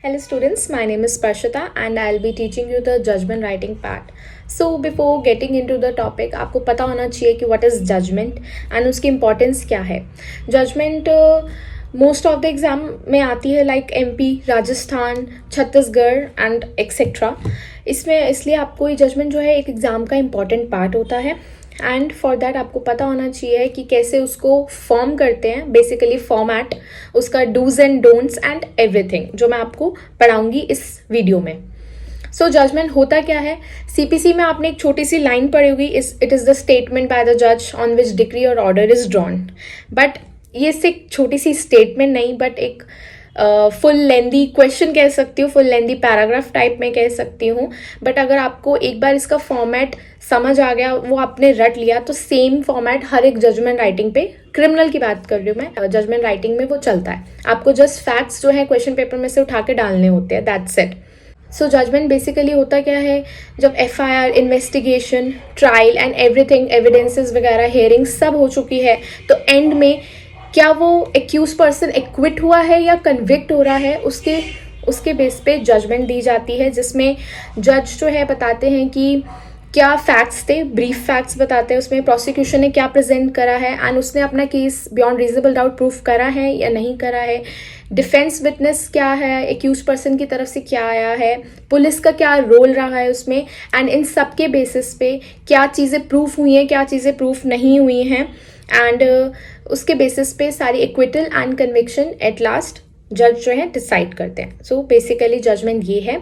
Hello students, my name is Parshita and I'll be teaching you the judgment writing part. So before getting into the topic, आपको पता होना चाहिए कि what is judgment and उसकी importance क्या है. Judgment most of the exam में आती है like MP, Rajasthan, Chhattisgarh and etc. इसमें इसलिए आपको ये judgment जो है एक एग्ज़ाम का important part होता है. एंड फॉर दैट आपको पता होना चाहिए कि कैसे उसको फॉर्म करते हैं, बेसिकली फॉर्मेट, उसका dos and don'ts and everything जो मैं आपको पढ़ाऊंगी इस वीडियो में. सो जजमेंट होता क्या है? सीपीसी में आपने एक छोटी सी लाइन पढ़ी होगी, it is the statement by the जज ऑन विच डिक्री और ऑर्डर इज ड्रॉन. बट ये सिर्फ छोटी सी स्टेटमेंट नहीं, बट एक फुल लेंदी क्वेश्चन कह सकती हूँ, फुल लेंदी पैराग्राफ टाइप में कह सकती हूँ. बट अगर आपको एक बार इसका फॉर्मेट समझ आ गया, वो आपने रट लिया, तो सेम फॉर्मेट हर एक जजमेंट राइटिंग पे, क्रिमिनल की बात कर रही हूँ मैं, जजमेंट राइटिंग में वो चलता है. आपको जस्ट फैक्ट्स जो है क्वेश्चन पेपर में से उठा के डालने होते हैं, that's it. So judgment basically होता क्या है? जब FIR, investigation, trial and everything, evidences वगैरह, हेयरिंग सब हो चुकी है, तो एंड में क्या वो एक्यूज पर्सन एक्विट हुआ है या कन्विक्ट हो रहा है, उसके बेस पे जजमेंट दी जाती है, जिसमें जज जो है बताते हैं कि क्या फैक्ट्स थे, ब्रीफ फैक्ट्स बताते हैं, उसमें प्रोसिक्यूशन ने क्या प्रेजेंट करा है एंड उसने अपना case beyond reasonable doubt proof करा है या नहीं करा है, डिफेंस विटनेस क्या है, एक्यूज पर्सन की तरफ से क्या आया है, पुलिस का क्या रोल रहा है उसमें, एंड इन सब के बेसिस पे क्या चीज़ें प्रूफ हुई हैं, क्या चीज़ें प्रूफ नहीं हुई हैं, एंड उसके बेसिस पे सारी acquittal and conviction at last जज जो है डिसाइड करते हैं. सो बेसिकली जजमेंट ये है.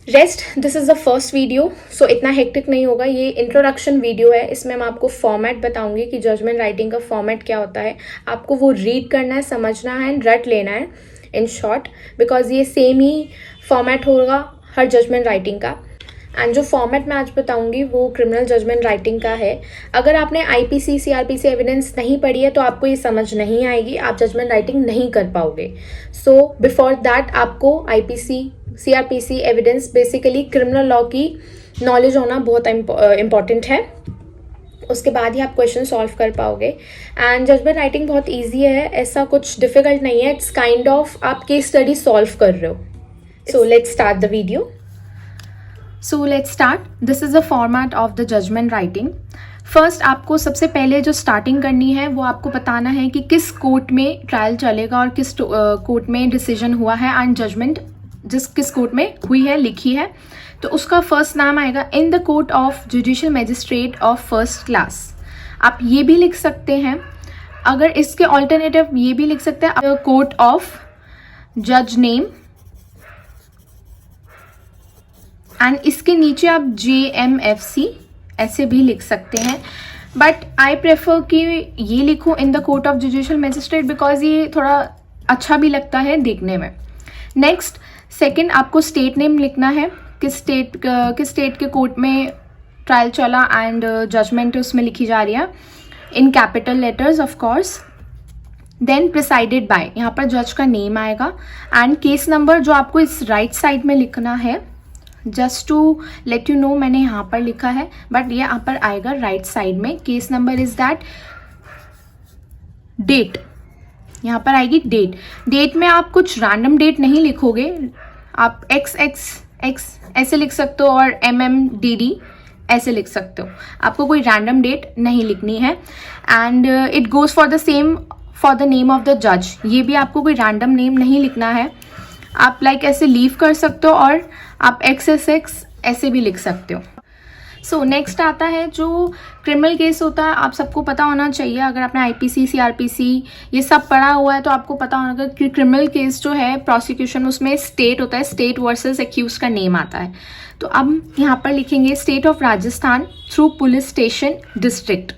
Rest, this is the first video, so इतना हेक्टिक नहीं होगा. ये इंट्रोडक्शन वीडियो है, इसमें मैं आपको फॉर्मेट बताऊंगी कि जजमेंट राइटिंग का फॉर्मेट क्या होता है. आपको वो रीड करना है, समझना है एंड रट लेना है इन शॉर्ट, बिकॉज ये सेम ही फॉर्मेट होगा हर जजमेंट राइटिंग का. एंड जो फॉर्मेट मैं आज बताऊंगी वो क्रिमिनल जजमेंट राइटिंग का है. अगर आपने आईपीसी, सीआरपीसी एविडेंस नहीं पढ़ी है तो आपको ये समझ नहीं आएगी, आप जजमेंट राइटिंग नहीं कर पाओगे. सो बिफोर दैट आपको IPC, CrPC evidence, basically criminal law की नॉलेज होना बहुत इम्पॉर्टेंट है. उसके बाद ही आप क्वेश्चन सॉल्व कर पाओगे. एंड जजमेंट राइटिंग बहुत ईजी है, ऐसा कुछ डिफिकल्ट नहीं है. इट्स काइंड ऑफ आप केस स्टडी सॉल्व कर रहे हो. So let's start the video. So let's start. This is the format of the judgment writing. First आपको सबसे पहले जो स्टार्टिंग करनी है वो आपको बताना है कि किस कोर्ट में ट्रायल चलेगा और किस कोर्ट में डिसीजन हुआ है एंड जजमेंट किस कोर्ट में हुई है, लिखी है. तो उसका फर्स्ट नाम आएगा in the court of judicial magistrate of first class. आप ये भी लिख सकते हैं, अगर इसके ऑल्टरनेटिव ये भी लिख सकते हैं कोर्ट ऑफ जज नेम, एंड इसके नीचे आप JMFC ऐसे भी लिख सकते हैं. बट आई प्रेफर कि ये लिखूँ in the court of judicial magistrate, because ये थोड़ा अच्छा भी लगता है देखने में. नेक्स्ट, सेकंड, आपको स्टेट नेम लिखना है, किस स्टेट के कोर्ट में ट्रायल चला एंड जजमेंट उसमें लिखी जा रही है, in capital letters of course. Then presided by, यहाँ पर जज का नेम आएगा एंड केस नंबर जो आपको इस राइट साइड में लिखना है. Just to let you know, मैंने यहाँ पर लिखा है बट ये यहाँ पर आएगा राइट साइड में. Case number is that. Date, यहाँ पर आएगी डेट. डेट में आप कुछ रैंडम डेट नहीं लिखोगे, आप XXX ऐसे लिख सकते हो और MMDD ऐसे लिख सकते हो. आपको कोई रैंडम डेट नहीं लिखनी है. And it goes for the same for the name of the जज. ये भी आपको कोई रैंडम नेम नहीं लिखना है, आप लाइक ऐसे लीव कर सकते हो और आप XXX ऐसे भी लिख सकते हो. सो नेक्स्ट आता है जो क्रिमिनल केस होता है. आप सबको पता होना चाहिए, अगर आपने आईपीसी, सीआरपीसी ये सब पढ़ा हुआ है तो आपको पता होगा कि क्रिमिनल केस जो है प्रोसिक्यूशन उसमें स्टेट होता है, स्टेट वर्सेस एक्यूज का नेम आता है. तो अब यहाँ पर लिखेंगे state of Rajasthan through police station district.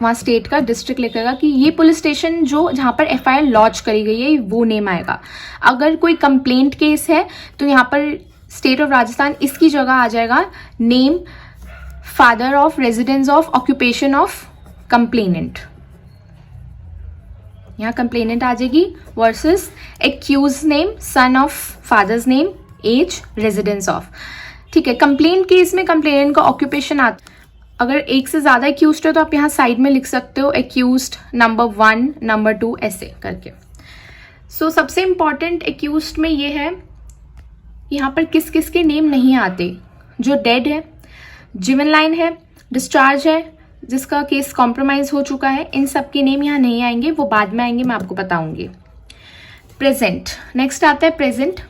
वहाँ स्टेट का डिस्ट्रिक्ट लिखेगा कि ये पुलिस स्टेशन जो जहाँ पर FIR लॉन्च करी गई है वो नेम आएगा. अगर कोई कंप्लेंट केस है तो यहाँ पर स्टेट ऑफ राजस्थान, इसकी जगह आ जाएगा name, father of, residence of, occupation of complainant. यहाँ कंप्लेनेंट आ जाएगी versus accused name, son of, father's name, age, residence of. ठीक है. कंप्लेंट केस में कंप्लेनेंट का ऑक्यूपेशन आता. अगर एक से ज़्यादा एक्यूज्ड है तो आप यहाँ साइड में लिख सकते हो एक्यूज्ड नंबर 1, नंबर 2 ऐसे करके. सो सबसे इम्पॉर्टेंट एक्यूज्ड में ये है यहाँ पर किस किस के नेम नहीं आते, जो डेड है, जिवन लाइन है, डिस्चार्ज है, जिसका केस कॉम्प्रोमाइज हो चुका है, इन सब के नेम यहाँ नहीं आएंगे, वो बाद में आएंगे, मैं आपको बताऊंगी। प्रेजेंट, नेक्स्ट आता है प्रेजेंट।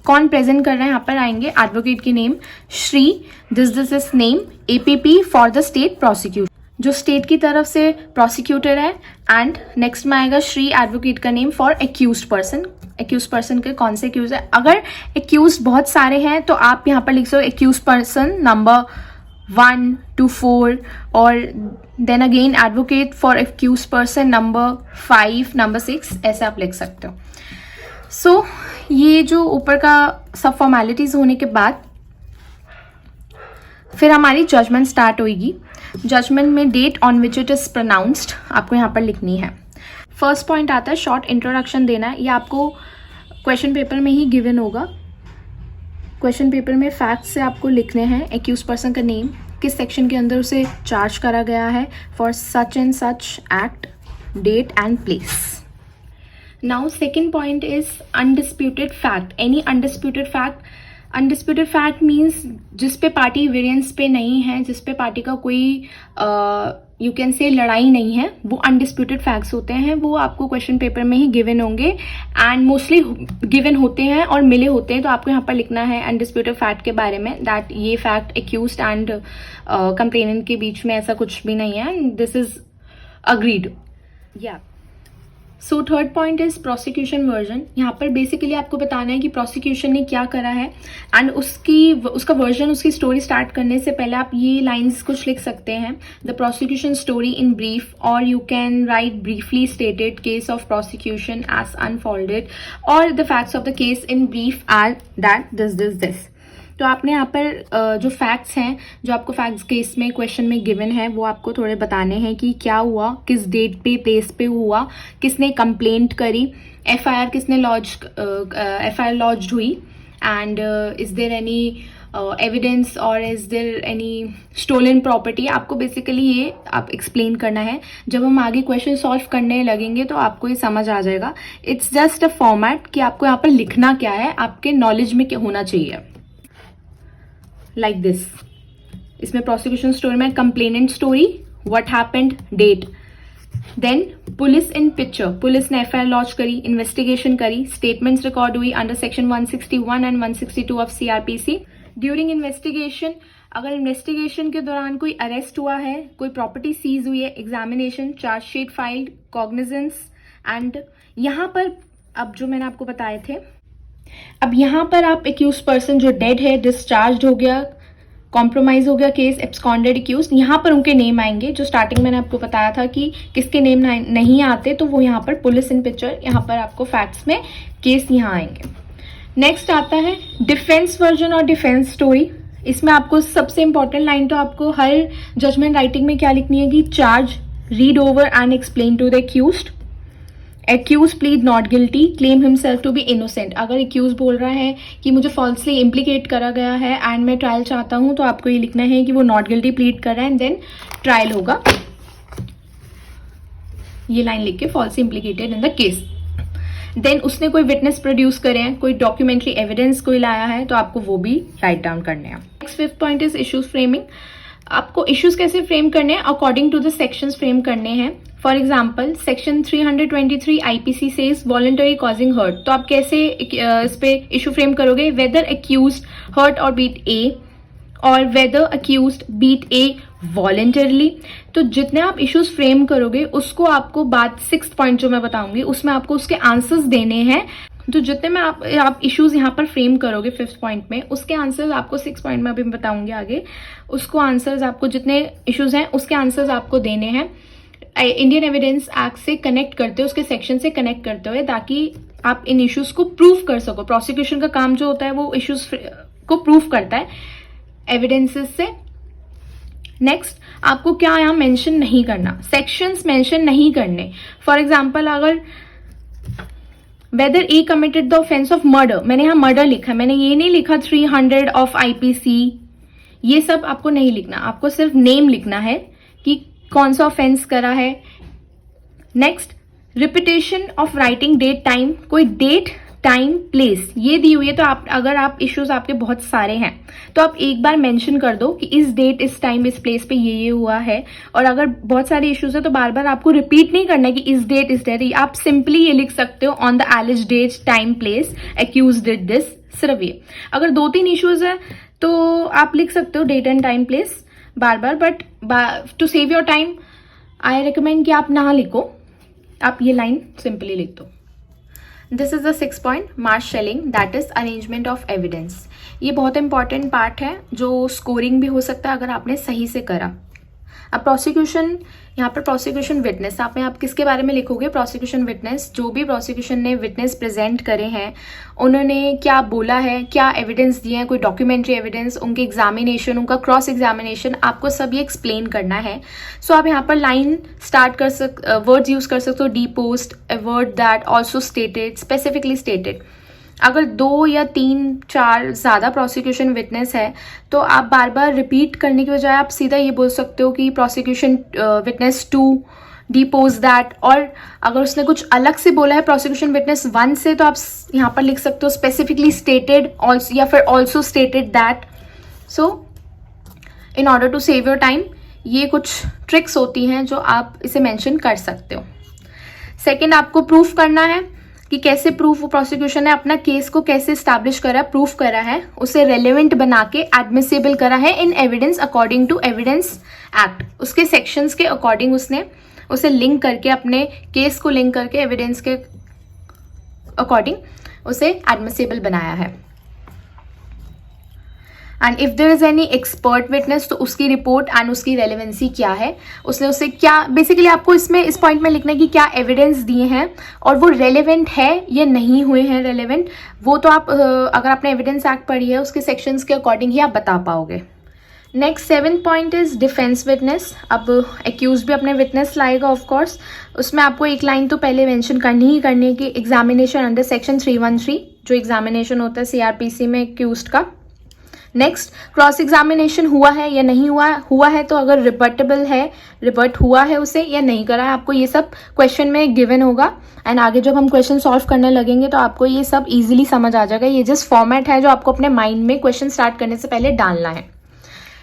कौन प्रेजेंट कर रहे हैं, यहाँ पर आएंगे एडवोकेट की name, Shri, this is name, APP for the state prosecutor, जो स्टेट की तरफ से प्रोसिक्यूटर है। एंड नेक्स्ट में आएगा श्री एडवोकेट का name for accused person. Accused person के कौन से एक्यूज है, अगर एक्यूज बहुत सारे हैं तो आप यहाँ पर लिख सकते हो एक्यूज पर्सन नंबर 1 to 4, और then again advocate for accused person number 5, number 6, ऐसे आप लिख सकते हो। सो ये जो ऊपर का सब फॉर्मेलिटीज होने के बाद फिर हमारी जजमेंट स्टार्ट होगी। जजमेंट में date on which it is pronounced आपको यहाँ पर लिखनी है। फर्स्ट पॉइंट आता है शॉर्ट इंट्रोडक्शन देना है। ये आपको क्वेश्चन पेपर में ही गिवन होगा। क्वेश्चन पेपर में फैक्ट से आपको लिखने हैं एक्यूज पर्सन का नेम, किस सेक्शन के अंदर उसे चार्ज करा गया है for such and such act, date and place. Now second point is undisputed fact. Any undisputed fact, undisputed fact means जिस पे पार्टी वेरिएंस पे नहीं है, जिस पे पार्टी का कोई यू कैन से लड़ाई नहीं है, वो अनडिस्प्यूटेड फैक्ट्स होते हैं। वो आपको क्वेश्चन पेपर में ही गिवन होंगे एंड मोस्टली गिवन होते हैं और मिले होते हैं। तो आपको यहाँ पर लिखना है अनडिस्प्यूटेड फैक्ट के बारे में, दैट ये फैक्ट एक्यूज्ड एंड कंप्लेनेंट के बीच में ऐसा कुछ भी नहीं है, दिस इज अग्रीड। या so third point is prosecution version. यहाँ पर बेसिकली आपको बताना है कि प्रोसिक्यूशन ने क्या करा है एंड उसका वर्जन, उसकी स्टोरी स्टार्ट करने से पहले आप ये लाइंस कुछ लिख सकते हैं। The prosecution story in brief, और you can write briefly stated case of prosecution as unfolded, और the facts of the case in brief are that this. तो आपने यहाँ पर जो फैक्ट्स हैं, जो आपको फैक्ट्स केस में क्वेश्चन में गिवन है, वो आपको थोड़े बताने हैं कि क्या हुआ, किस डेट पे, प्लेस पे हुआ, किसने कंप्लेंट करी, एफआईआर किसने एफआईआर लॉन्च्ड हुई, and is there any evidence और is there any stolen property. आपको बेसिकली ये आप एक्सप्लेन करना है। जब हम आगे क्वेश्चन सॉल्व करने लगेंगे तो आपको ये समझ आ जाएगा। इट्स जस्ट अ फॉर्मेट कि आपको यहाँ पर लिखना क्या है, आपके नॉलेज में क्या होना चाहिए, लाइक दिस। इसमें प्रोसिक्यूशन स्टोरी में complainant story, what happened, date, then police in picture, police ने एफआईआर लॉन्च करी, इन्वेस्टिगेशन करी, स्टेटमेंट्स रिकॉर्ड हुई under section 161 and 162 of CrPC. During investigation, अगर इन्वेस्टिगेशन के दौरान कोई अरेस्ट हुआ है, कोई प्रॉपर्टी सीज हुई है, examination, chargesheet filed, cognizance, and यहाँ पर अब जो मैंने आपको बताए थे, अब यहाँ पर आप एक्यूज पर्सन जो डेड है, डिस्चार्ज हो गया, कॉम्प्रोमाइज हो गया केस, एब्सकॉन्डेड एक्यूज, यहाँ पर उनके नेम आएंगे। जो स्टार्टिंग मैंने आपको बताया था कि किसके नेम नहीं आते, तो वो यहाँ पर पुलिस इन पिक्चर, यहाँ पर आपको फैक्ट्स में केस यहाँ आएंगे। नेक्स्ट आता है डिफेंस वर्जन और डिफेंस स्टोरी। इसमें आपको सबसे इंपॉर्टेंट लाइन तो आपको हर जजमेंट राइटिंग में क्या लिखनी है कि charge, read over and explain to the accused, accused plead not guilty, claim himself to be innocent. अगर एक्यूज बोल रहा है कि मुझे फॉल्सली इम्प्लीकेट करा गया है एंड मैं ट्रायल चाहता हूं, तो आपको ये लिखना है कि वो नॉट गिल्टी प्लीड कर रहा है एंड देन ट्रायल होगा। ये लाइन लिख के falsely implicated in the case. Then उसने कोई विटनेस प्रोड्यूस करे हैं, कोई डॉक्यूमेंट्री एविडेंस कोई लाया है, तो आपको वो भी राइट डाउन करने हैं। Next fifth point is issues framing. आपको इश्यूज कैसे फ्रेम करने हैं, according to the sections frame करने हैं। For example section 323 IPC says voluntary causing hurt, तो आप कैसे इस पे इशू फ्रेम करोगे, वेदर एक्यूज्ड हर्ट और बीट ए, और whether accused beat A voluntarily. तो जितने आप इश्यूज फ्रेम करोगे उसको आपको बाद 6th पॉइंट जो मैं बताऊंगी उसमें आपको उसके आंसर्स देने हैं। तो जितने में आप इश्यूज यहाँ पर फ्रेम करोगे 5th पॉइंट में, उसके आंसर्स आपको 6th पॉइंट में अभी मैं बताऊंगी आगे, उसको आंसर्स आपको जितने इश्यूज हैं उसके आंसर्स आपको देने हैं इंडियन एविडेंस एक्ट से कनेक्ट करते हुए, उसके सेक्शन से कनेक्ट करते हुए, ताकि आप इन इश्यूज को प्रूफ कर सको। प्रोसिक्यूशन का काम जो होता है वो इश्यूज को प्रूफ करता है एविडेंसेस से। नेक्स्ट आपको क्या यहाँ मेंशन नहीं करना, सेक्शंस मेंशन नहीं करने। फॉर एग्जांपल अगर whether A committed the offence of murder, मैंने यहाँ मर्डर लिखा, मैंने ये नहीं लिखा 300 ऑफ आईपीसी, ये सब आपको नहीं लिखना, आपको सिर्फ नेम लिखना है कि कौन सा ऑफेंस करा है। Next repetition of writing date time, कोई डेट टाइम, प्लेस ये दी हुई है, तो आप अगर आप इश्यूज आपके बहुत सारे हैं तो आप एक बार मेंशन कर दो कि इस डेट, इस टाइम, इस प्लेस पे ये हुआ है। और अगर बहुत सारे इश्यूज है तो बार बार आपको रिपीट नहीं करना है कि इस डेट, आप सिंपली ये लिख सकते हो on the alleged date, time, place, accused did this, सिर्फ ये। अगर 2-3 इश्यूज है तो आप लिख सकते हो डेट एंड टाइम, प्लेस बार बार, but to save your time I recommend कि आप ना लिखो, आप ये लाइन सिंपली लिख दो। This is the 6th point, marshalling, that is arrangement of evidence. ये बहुत इंपॉर्टेंट पार्ट है जो स्कोरिंग भी हो सकता है अगर आपने सही से करा। अब प्रोसिक्यूशन, यहाँ पर प्रोसिक्यूशन विटनेस, आप किसके बारे में लिखोगे? प्रोसिक्यूशन विटनेस, जो भी प्रोसिक्यूशन ने विटनेस प्रेजेंट करे हैं, उन्होंने क्या बोला है, क्या एविडेंस दिए हैं, कोई डॉक्यूमेंट्री एविडेंस, उनके एग्जामिनेशन, उनका क्रॉस एग्जामिनेशन, आपको सब ये एक्सप्लेन करना है। सो आप यहाँ पर लाइन स्टार्ट कर वर्ड्स यूज कर सकते हो, deposed, a word that, also stated, specifically stated. अगर 2 या 3, 4 ज़्यादा प्रोसिक्यूशन विटनेस है तो आप बार बार रिपीट करने की बजाय आप सीधा ये बोल सकते हो कि प्रोसिक्यूशन विटनेस 2 डिपोज दैट। और अगर उसने कुछ अलग से बोला है प्रोसिक्यूशन विटनेस 1 से, तो आप यहाँ पर लिख सकते हो स्पेसिफिकली स्टेटेड ऑल्सो, या फिर also stated that. So in order to save your time, ये कुछ ट्रिक्स होती हैं जो आप इसे मेंशन कर सकते हो। सेकेंड, आपको प्रूफ करना है कि कैसे प्रूफ, प्रोसिक्यूशन ने अपना केस को कैसे स्टैब्लिश करा, प्रूफ करा है, उसे रेलेवेंट बना के एडमिसिबल करा है in evidence according to evidence act. उसके सेक्शंस के अकॉर्डिंग उसने उसे लिंक करके, अपने केस को लिंक करके एविडेंस के अकॉर्डिंग उसे एडमिसिबल बनाया है। And if there is any expert witness, तो उसकी रिपोर्ट एंड उसकी रेलेवेंसी क्या है, उसने उसे क्या, बेसिकली आपको इसमें इस पॉइंट में लिखना है कि क्या एविडेंस दिए हैं और वो रेलेवेंट है या नहीं हुए हैं रेलेवेंट। वो तो आप अगर आपने एविडेंस एक्ट पढ़ी है उसके सेक्शंस के अकॉर्डिंग ही आप बता पाओगे। Next 7th point is defence witness. अब एक्यूज भी अपने विटनेस लाएगा ऑफ कोर्स, उसमें आपको एक लाइन तो पहले मेंशन करनी ही करनी है कि एग्जामिनेशन अंडर सेक्शन 313, जो एग्जामिनेशन होता है सीआरपीसी में एक्यूज्ड का। नेक्स्ट, क्रॉस एग्जामिनेशन हुआ है या नहीं हुआ है तो अगर रिबटेबल है, रिबट हुआ है उसे या नहीं करा है, आपको ये सब क्वेश्चन में गिवन होगा। एंड आगे जब हम क्वेश्चन सॉल्व करने लगेंगे तो आपको ये सब इजीली समझ आ जाएगा। ये जस्ट फॉर्मेट है जो आपको अपने माइंड में क्वेश्चन स्टार्ट करने से पहले डालना है।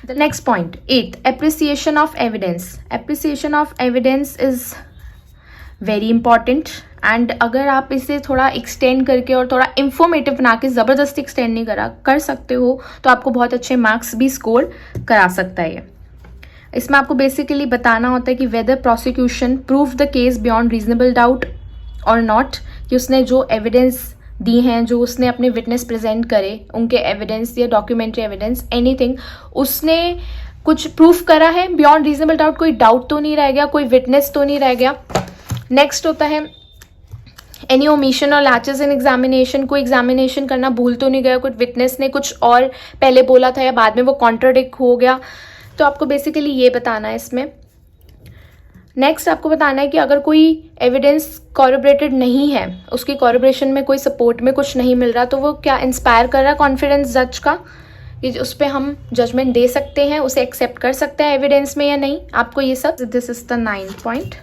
The next point 8th, appreciation of evidence. Appreciation of evidence is very important and अगर आप इसे थोड़ा एक्सटेंड करके और थोड़ा इंफॉर्मेटिव बना के, ज़बरदस्ती एक्सटेंड नहीं कर सकते हो तो आपको बहुत अच्छे मार्क्स भी स्कोर करा सकता है। इसमें आपको बेसिकली बताना होता है कि whether prosecution prove the case beyond reasonable doubt और नॉट, कि उसने जो एविडेंस दी हैं, जो उसने अपने विटनेस प्रेजेंट करे, उनके एविडेंस या डॉक्यूमेंट्री एविडेंस, एनीथिंग, उसने कुछ प्रूफ करा है बियॉन्ड रीजनेबल डाउट, कोई डाउट तो नहीं रह गया, कोई विटनेस तो नहीं रह गया। नेक्स्ट होता है एनी ओमिशन और लैचेस इन एग्जामिनेशन, कोई एग्जामिनेशन करना भूल तो नहीं गया, कोई विटनेस ने कुछ और पहले बोला था या बाद में वो कॉन्ट्राडिक्ट हो गया, तो आपको बेसिकली ये बताना है इसमें। नेक्स्ट आपको बताना है कि अगर कोई एविडेंस कॉरबोरेटेड नहीं है, उसकी कॉरबोरेशन में कोई सपोर्ट में कुछ नहीं मिल रहा, तो वो क्या इंस्पायर कर रहा है कॉन्फिडेंस जज का, कि उस पर हम जजमेंट दे सकते हैं, उसे एक्सेप्ट कर सकते हैं एविडेंस में या नहीं, आपको ये सब। This is the 9th point.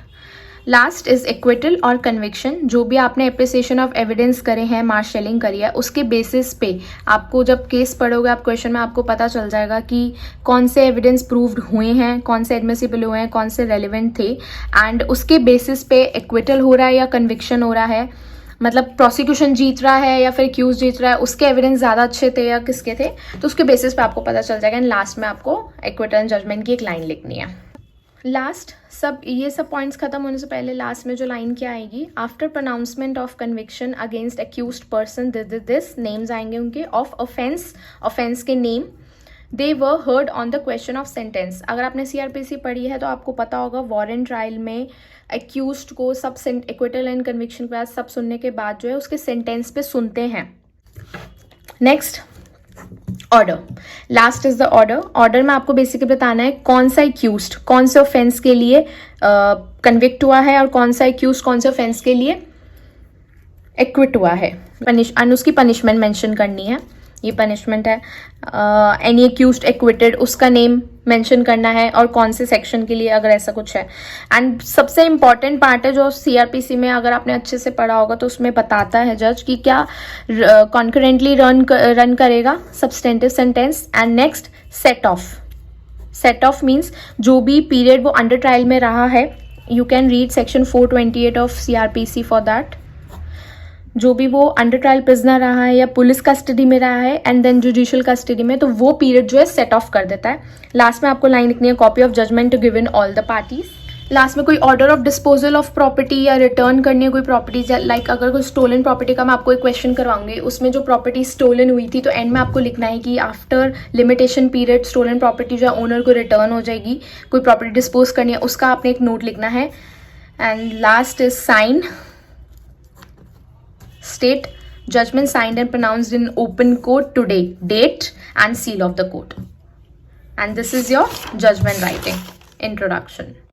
Last is acquittal और कन्विक्शन। जो भी आपने एप्रिसिएशन ऑफ एविडेंस करे हैं, मार्शलिंग करी है, उसके बेसिस पे आपको जब केस पढ़ोगे आप क्वेश्चन में, आपको पता चल जाएगा कि कौन से एविडेंस प्रूव्ड हुए हैं, कौन से एडमिसिबल हुए हैं, कौन से रेलिवेंट थे, एंड उसके बेसिस पे एक्विटल हो रहा है या कन्विक्शन हो रहा है, मतलब प्रोसिक्यूशन जीत रहा है या फिर एक्यूज जीत रहा है, उसके एविडेंस ज़्यादा अच्छे थे या किसके थे, तो उसके बेसिस पे आपको पता चल जाएगा। एंड लास्ट में आपको एक्विटल एंड जजमेंट की एक लाइन लिखनी है। लास्ट ये सब पॉइंट्स खत्म होने से पहले लास्ट में जो लाइन क्या आएगी, after pronouncement of conviction against accused person this names आएंगे उनके ऑफ ऑफेंस के name, they were heard on the question of sentence. अगर आपने सीआरपीसी पढ़ी है तो आपको पता होगा वारंट ट्रायल में एक्यूज्ड को सब एक्विटल एंड कन्विक्शन के बाद सब सुनने के बाद जो है उसके सेंटेंस पे सुनते हैं। Next order, last is the order में आपको बेसिकली बताना है कौन सा एक्यूज्ड कौन से ऑफेंस के लिए कन्विक्ट हुआ है और कौन सा एक्यूज्ड कौन से ऑफेंस के लिए एक्विट हुआ है, उसकी पनिशमेंट मेंशन करनी है। ये पनिशमेंट है। एनी एक्यूज्ड एक्विटेड, उसका नेम मेंशन करना है और कौन से सेक्शन के लिए, अगर ऐसा कुछ है। एंड सबसे इम्पॉर्टेंट पार्ट है जो सीआरपीसी में अगर आपने अच्छे से पढ़ा होगा तो उसमें बताता है जज कि क्या कॉन्करेंटली रन करेगा substantive sentence. And next set of. Set of means जो भी पीरियड वो अंडर ट्रायल में रहा है, you can read section 428 of CrPC for that. जो भी वो अंडर ट्रायल प्रिजनर रहा है या पुलिस कस्टडी में रहा है एंड देन जुडिशियल कस्टडी में, तो वो पीरियड जो है सेट ऑफ कर देता है। लास्ट में आपको लाइन लिखनी है, copy of judgment to given all the parties. Last में कोई order of disposal of property या रिटर्न करनी है कोई प्रॉपर्टीज, लाइक अगर कोई स्टोलन प्रॉपर्टी का मैं आपको एक क्वेश्चन करवाऊंगी, उसमें जो प्रॉपर्टी स्टोलन हुई थी तो एंड में आपको लिखना है कि after limitation period stolen property जो है ओनर को रिटर्न हो जाएगी। कोई प्रॉपर्टी डिस्पोज करनी है उसका आपने एक नोट लिखना है। And last is sine. State judgment signed and pronounced in open court today, date and seal of the court. And this is your judgment writing introduction.